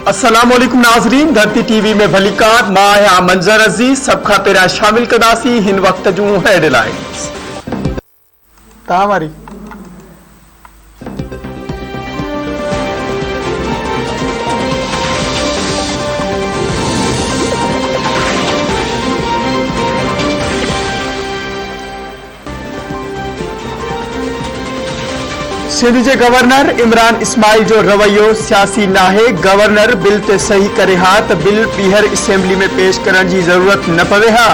अस्सलामुअलैकुम नाज़रीन, धरती टीवी में भलीकार मां आहियां मंजर अज़ीज़। सब खां पहिरियां शामिल कंदासीं हिन वक्त जूं हेडलाइंस। तावारी सिंध के गवर्नर इमरान इस्माइल जो रवैयो सियासी नाहे। गवर्नर बिल ते सही करे हा त बिल ॿीहर असेंबली में पेश करण की जरूरत न पवे हा।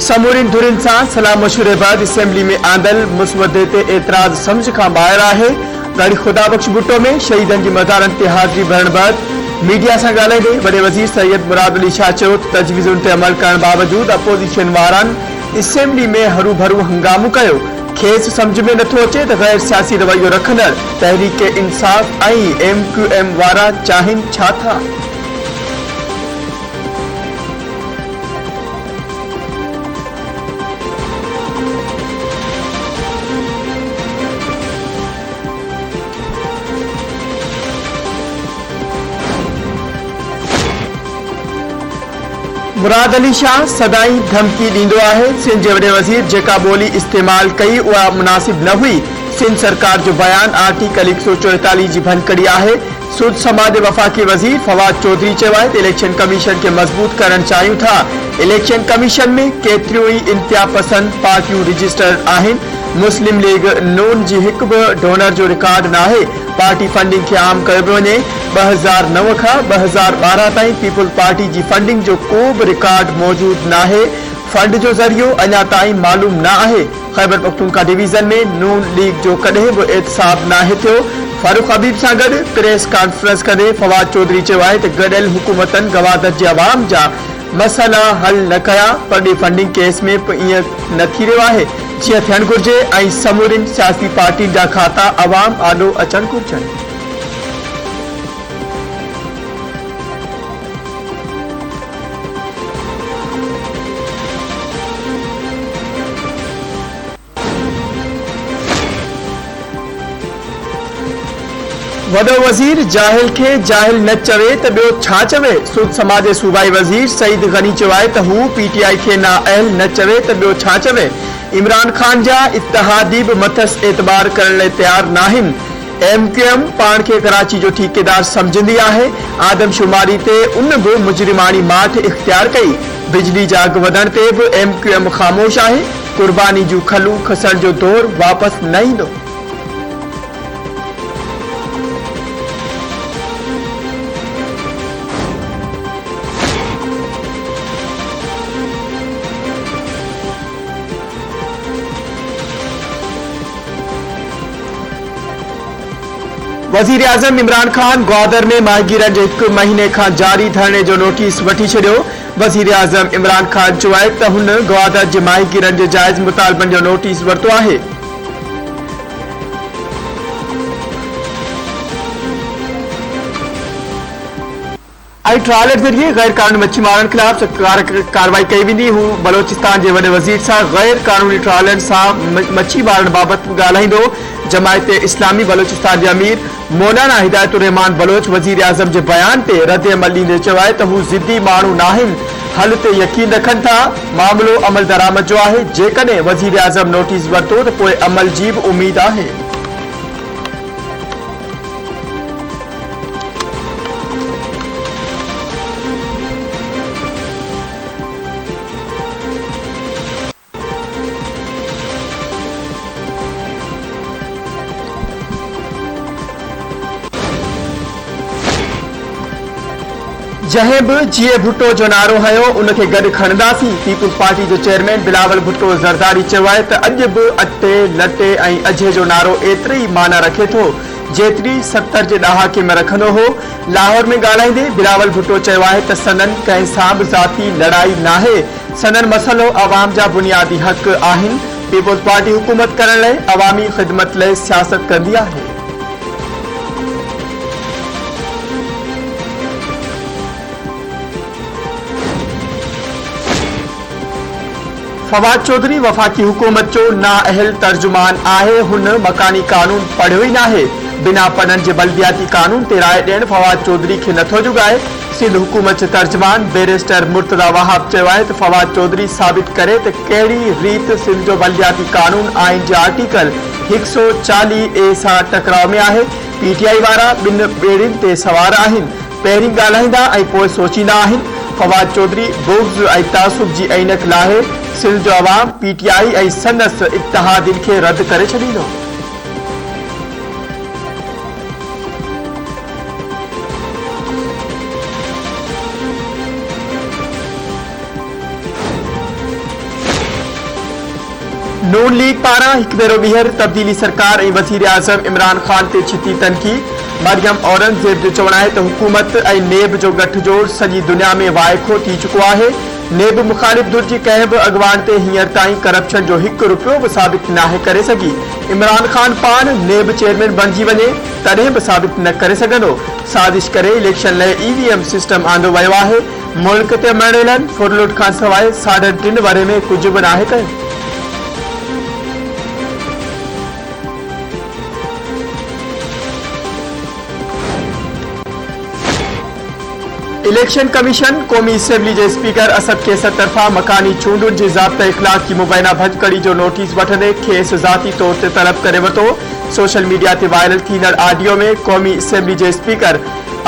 समूरिन धुरिन सां सलाह मशूरे बाद असेंबली में आंदल मुसवदे ते एतराज समझ का ॿाहिरि आहे। ॻाड़ी खुदा बख्श भुट्टो में शहीदन की मज़ारन ते हाज़िरी भरण बाद मीडिया से ॻाल्हाईंदे वॾे वज़ीर सैयद मुराद अली शाह चयो त तजवीज़ुनि ते अमल करण बावजूद अपोजिशन वारनि असेंबली में हरू भरू हंगामो कयो। खेस समझ में नथो अचे त गैर सियासी रवैयो रखंदड़ तहरीक इंसाफ ऐं MQM वारा चाहिन छा था। मुराद अली शाह सदाई धमकी ॾींदो आहे। सिंध जे वॾे वज़ीर जेका ॿोली इस्तेमाल कई उहा मुनासिब न हुई। सिंध सरकार जो बयान आर्टिकल 144 जी भनकड़ी आहे। सूद समाज जे वफ़ाक़ी वज़ीर फवाद चौधरी चयो आहे त इलेक्शन कमीशन के मज़बूत करण चाहियूं था। इलेक्शन कमीशन में केतिरियूं ई इंतिहा पसंद पार्टियूं रजिस्टर्ड आहिनि। मुस्लिम लीग नून जी हिकु बि डोनर जो रिकॉर्ड न आहे। पार्टी फंडिंग के आम कयो पियो वञे। 2009 खां 2012 ताईं पीपल पार्टी जी फंडिंग जो को भी रिकॉर्ड मौजूद न आहे। फंड जो ज़रियो अञा ताईं मालूम न आहे। खैबर पख्तूनख्वा डिवीज़न में नून लीग जो कॾहिं भी एहतसाब न थियो। फारूक हबीब सां गॾु प्रेस कॉन्फ्रेंस कंदे फवाद चौधरी चयो आहे त गॾियल हुकूमतनि गवादत जे अवाम जा मसइला हल न कया। पर फंडिंग केस में ईअं न थी रहियो आहे जीअं थियणु घुरिजे ऐं समूरिन सियासी पार्टियुनि जा खाता अवाम आॾो अचणु घुरिजनि। वॾो वज़ीर जाहिल के जाहिल न चवे त ॿियो छा चवे। सूद समाज जे सूबाई वज़ीर सईद गनी चयो आहे त हू PTI खे नाअहल न चवे त ॿियो छा चवे। इमरान खान जा इत्तहादी भी मथस एतबार करण लाइ तैयार नाहिनि। MQM पान के कराची जो ठेकेदार समझंदी आहे। आदमशुमारी ते उन भी मुजरिमानी माठ इख्तियार कई। बिजली जा अघ वधण ते भी MQM ख़ामोश आहे। कुर्बानी जूं खलू खसण जो दौर वापस न ईंदो। वज़ीर आज़म इमरान खान ग्वादर में माहिगीरनि जे 1 महीने का जारी धरने जो नोटिस वठी छॾियो। वज़ीर आज़म इमरान खान चयो आहे त हुन ग्वादर जे माहिगीरनि जे जाइज़ मुतालबनि जो नोटिस वरितो आहे। ट्रायल के जरिए गैर कानूनी मच्छी मारन खिलाफ कार्रवाई कई वेंदी। हू बलोचिस्तान के वॾे वज़ीर सां गैर कानूनी ट्रायलनि सां मच्छी मारण बाबत ॻाल्हाईंदो। जमायत इस्लामी बलोचिस्तान के अमीर मौलाना हिदायतुर रहमान बलोच वज़ीर आज़म के बयान ते रद्द अमल ॾींदे चयो आहे त हू ज़िद्दी माण्हू नाहिनि, हल ते यकीन रखनि था। मामलो अमल दरामद जो आहे। जेकॾहिं वज़ीर आज़म नोटिस वरितो त पोइ अमल जी भी उम्मीद आहे। जहें भी जीए भुट्टो जो नारो हयो उनके गॾु खणंदासीं। पीपल्स पार्टी जो चेयरमैन बिलावल भुट्टो ज़रदारी चयो आहे त अॼु बि अटे लटे ऐं अझे जो नारो एतिरी ई माना रखे थो जेतिरी 70 जे ॾहाके में रखंदो हो। लाहौर में ॻाल्हाईंदे बिलावल भुट्टो चयो आहे त सनन कंहिं सां बि ज़ाती लड़ाई नाहे। सनन मसइलो अवाम जा बुनियादी हक़ आहिनि। पीपल्स पार्टी हुकूमत करण लाइ अवामी ख़िदमत लाइ सियासत कंदी आहे। फवाद चौधरी वफाकी हुकूमत जो नाअहल तर्जुमान आहे। हुन मकानी कानून पढ़ियो ही नाहे। बिना पढ़ण जे बल्दियाती कानून ते राय ॾियण फवाद चौधरी खे नथो जुगाए। सिंध हुकूमत जे तर्जमान बैरिस्टर मुर्तज़ा वहाब चयो आहे त फवाद चौधरी साबित करे त कहिड़ी रीत सिंध जो बल्दियाती कानून आइन जे आर्टिकल 140A सां टकराव में आहे। पीटीआई वारा ॿिनि ॿेड़ियुनि ते सवार आहिनि, पहिरीं ॻाल्हाईंदा ऐं पोइ सोचींदा आहिनि। फवाद चौधरी बुग़्ज़ ऐं तासुब जी ऐनक लाहे सिंध जो अवाम पीटीआई ऐं संदसि इत्तेहादियुनि खे रद्द करे छॾींदो। नून लीग पारां हिकु भेरो ॿीहर तब्दीली सरकार ऐं वज़ीर आज़म इमरान ख़ान ते छिती तनक़ीद। मरियम औरंगज़ेब जो चवणु आहे त हुकूमत ऐं नेब जो गठजोड़ सॼी दुनिया में वाइखो थी चुको आहे। नेब मुख़ालिफ़ धुर जी कंहिं बि अॻवान ते हींअर ताईं करप्शन जो हिकु रुपयो बि साबित नाहे करे सघी। इमरान ख़ान पान नेब चेयरमैन बणिजी वञे तॾहिं बि साबित न करे सघंदो। साज़िश करे इलेक्शन लाइ EVM सिस्टम आंदो वियो आहे। मुल्क ते मणियलनि फुरलुट खां सवाइ 3.5 वरे में कुझु बि नाहे कयो। इलेक्शन कमीशन क़ौमी असेंबली जे स्पीकर असद कैसर तरफ़ां मकानी चूंडुनि जे ज़ाब्ता इख़लाक़ जी मुबैना भञकड़ी जो नोटिस वठंदे खेसि ज़ाती तौर ते तलब करे वरितो। सोशल मीडिया ते वायरल थींदड़ ऑडियो में क़ौमी असेंबली जे स्पीकर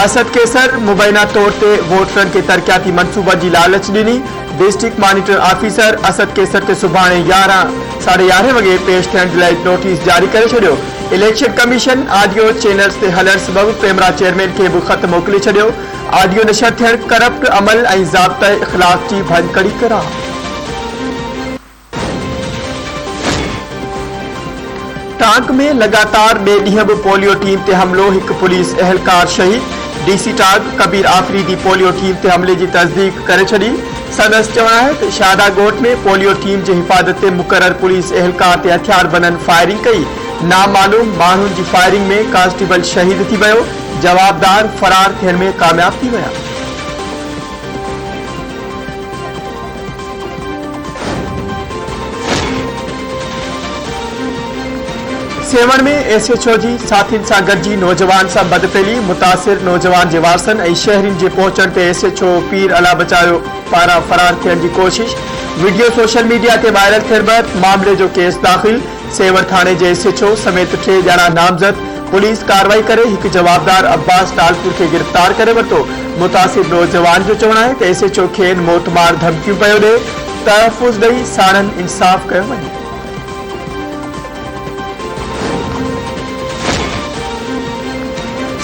असद कैसर मुबैना तौर ते वोटरनि खे तरक़ियाती मनसूबनि जी लालच ॾिनी। District monitor officer Asad Qaiser ते सुभाणे 11:30 वॻे पेश थियण जे लाइ नोटिस जारी करे छॾियो। इलेक्शन कमीशन ऑडियो चैनल्स ते हलण सबबि पेमरा चेयरमैन खे बि ख़त मोकिले छॾियो। ऑडियो नशर थियण करप्ट अमल ऐं ज़ाब्ता इख़लाक़ जी भञकड़ी करार। टांक में लगातार ॿिए ॾींहुं बि पोलियो टीम ते हमिलो, हिकु पुलिस अहलकार शहीद। DC tank Kabir Afridi polio team ते हमले जी तस्दीक करे छॾी। संदसि चवणु आहे त शादा ॻोठ में पोलियो टीम जे हिफ़ाज़त ते मुक़रर पुलिस अहलकार ते हथियार बननि फायरिंग कई। नामालूम माण्हुनि जी फायरिंग में कांस्टेबल शहीद थी वियो, जवाबदार फरार थियण में कामयाब थी विया। सेवण में SHO जी साथियुनि सां गॾिजी नौजवान सां बदफेली, मुतासिर नौजवान जे वारसनि ऐं शहरियुनि जे पहुचण ते SHO पीर अला बचायो पारां फरार थियण जी कोशिश। वीडियो सोशल मीडिया ते वायरल थियण बैदि मामले जो केस दाख़िल। सेवण थाणे जे SHO समेत 3 ॼणा नामज़द। पुलिस कार्रवाई करे हिकु जवाबदार अब्बास टालपुर खे गिरफ़्तार करे वरितो। मुतासिर नौजवान जो चवणु आहे त SHO खे मोतमार धमकियूं पियो ॾिए, तहफ़ुज़ ॾेई साणनि इंसाफ़ कयो वञे।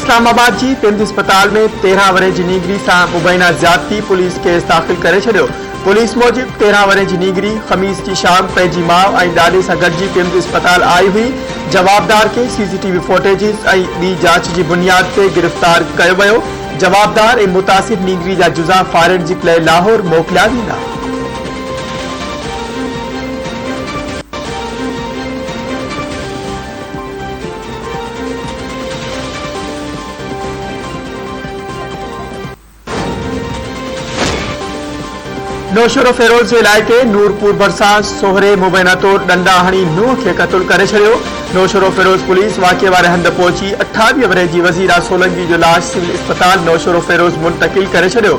इस्लामाबाद जी पिंड अस्पताल में 13 वरे जी नीगरी सां मुबैना ज़्यादती, पुलिस केस दाख़िल करे छॾियो। पुलिस मूजिब 13 वरे जी नीगरी ख़मीस जी शाम पंहिंजी माउ ऐं ॾाॾे सां गॾिजी पिंड अस्पताल आई हुई। जवाबदार खे CCTV फुटेजिस ऐं ॿी जांच जी बुनियाद ते गिरफ़्तार कयो वियो। जवाबदार ऐं मुतासिर नीगरी जा जुज़ा फॉरेंसिक लाइ लाहौर मोकिलिया वेंदा। नौशरो फेरोज़ जे इलाइक़े नूरपुर भरिसां सोहरे मुबैना तौर डंडा हणी नुंहुं खे क़तल करे छॾियो। नौशरो फेरोज़ पुलिस वाक़िए वारे हंधि पहुची 28 वरे जी वज़ीरा सोलंकी जो लाश सिविल अस्पताल नौशरो फेरोज़ मुंतक़िल करे छॾियो।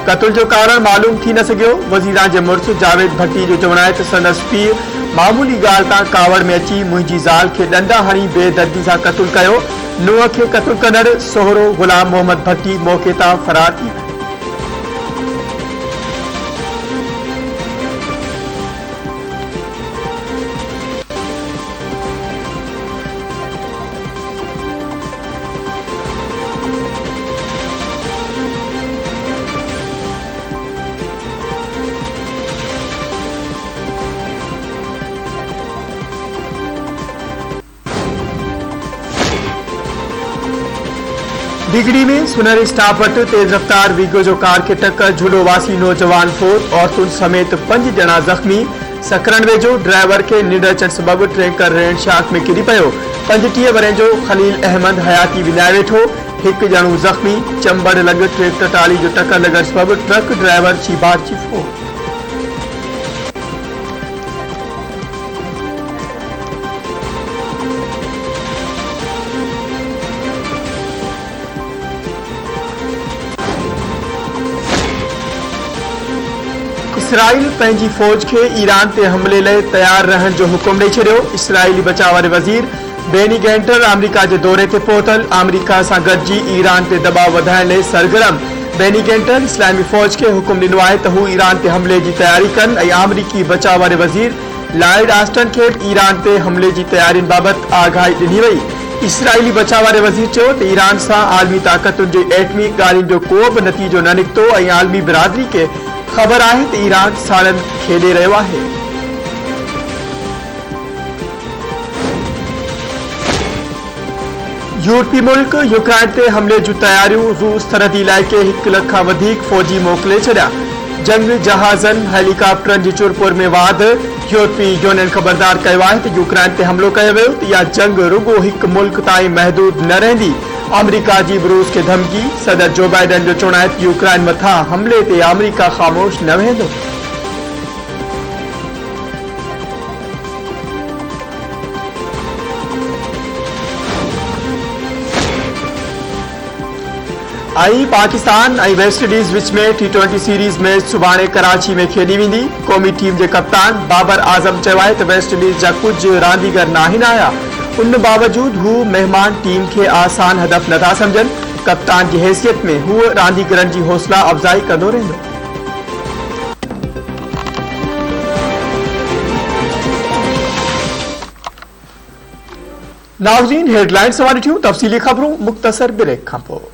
क़तल जो कारण मालूम थी न सघियो। वज़ीरा जे मुड़ुस जावेद भट्टी जो चवणु आहे त संदसि पीउ मामूली ॻाल्हि तां कावड़ में अची मुंहिंजी ज़ाल खे डंडा हणी बेदर्दी सां क़तल कयो। नुंहुं खे क़तल कंदड़ सोहरो ग़ुलाम मोहम्मद भट्टी मौक़े तां फरार थी वियो। डिगड़ी में सुनहरी स्टाफ वटि तेज रफ्तार वीगो जो कार खे टक्कर, झूलोवासी नौजवान फोत, औरतुनि समेत 5 ॼणा ज़ख़्मी। सकरण वेझो ड्राइवर खे निंड अचण सबबि ट्रैकर रेण शाख में किरी पियो। 35 वरे जो खलील अहमद हयाती विञाए वेठो। 1 ॼणो ज़ख़्मी। चंबड़ लॻ ट्रैक्टर टाली जो टक्कर लॻण सबबि ट्रक ड्राइवर चीबार जी फोत। इसराइल पंहिंजी फौज खे ईरान ते हमले लाइ तयार रहण जो हुकुम ॾेई छॾियो। इसराइली बचाव वारे वज़ीर बेनी गैंटर अमेरिका जे दौरे ते पहुतल। अमेरिका सां गॾिजी ईरान ते दबाव वधाइण लाइ सरगर्म। बेनी गैंटर इस्लामी फौज खे हुकुम ॾिनो आहे त हू ईरान ते हमले जी तयारी कनि ऐं अमेरिकी बचाव वारे वज़ीर लॉयड ऑस्टिन खे ईरान ते हमले जी तयारियुनि बाबति आगाही ॾिनी वई। इसराइली बचाव वारे वज़ीर चयो त ईरान सां आलमी ताक़तुनि जे एटमी ॻाल्हियुनि जो को बि नतीजो न निकितो ऐं आलमी बिरादरी खे ख़बर आहे त ईरान साड़नि खेॾे रहियो आहे। यूरोपी मुल्क यूक्रेन ते हमले जूं तयारियूं। रूस सरहदी इलाइक़े 1 लख खां वधीक फौजी मोकिले छॾिया। जंग जहाज़नि हेलीकॉप्टरनि जी चुरपुर में वाध। यूरोपी यूनियन ख़बरदार कयो आहे त यूक्रेन ते हमलो कयो वियो त इहा जंग रुगो हिकु मुल्क ताईं महदूद न रहंदी। अमेरिका जी बि रूस खे धमकी। सदर जो बाइडन जो चवणु आहे त यूक्रेन मथां हमले ते अमेरिका ख़ामोश न वेंदो। पाकिस्तान ऐं वेस्ट इंडीज़ विच में T20 सीरीज़ मैच सुभाणे कराची में खेॾी वेंदी। क़ौमी टीम जे कप्तान बाबर आज़म चयो आहे त वेस्ट इंडीज़ जा कुझु रांदीगर न आहिनि आया। उन बावजूद हू महिमान टीम खे आसान हदफ़ नथा सम्झनि। कप्तान जी हैसियत में हू रांदीगरनि जी हौसला अफ़ज़ाई कंदो रहंदो। नाज़रीन, हेडलाइंस वारियूं तफ़सीली ख़बरूं मुख़्तसर ब्रेक खां पोइ।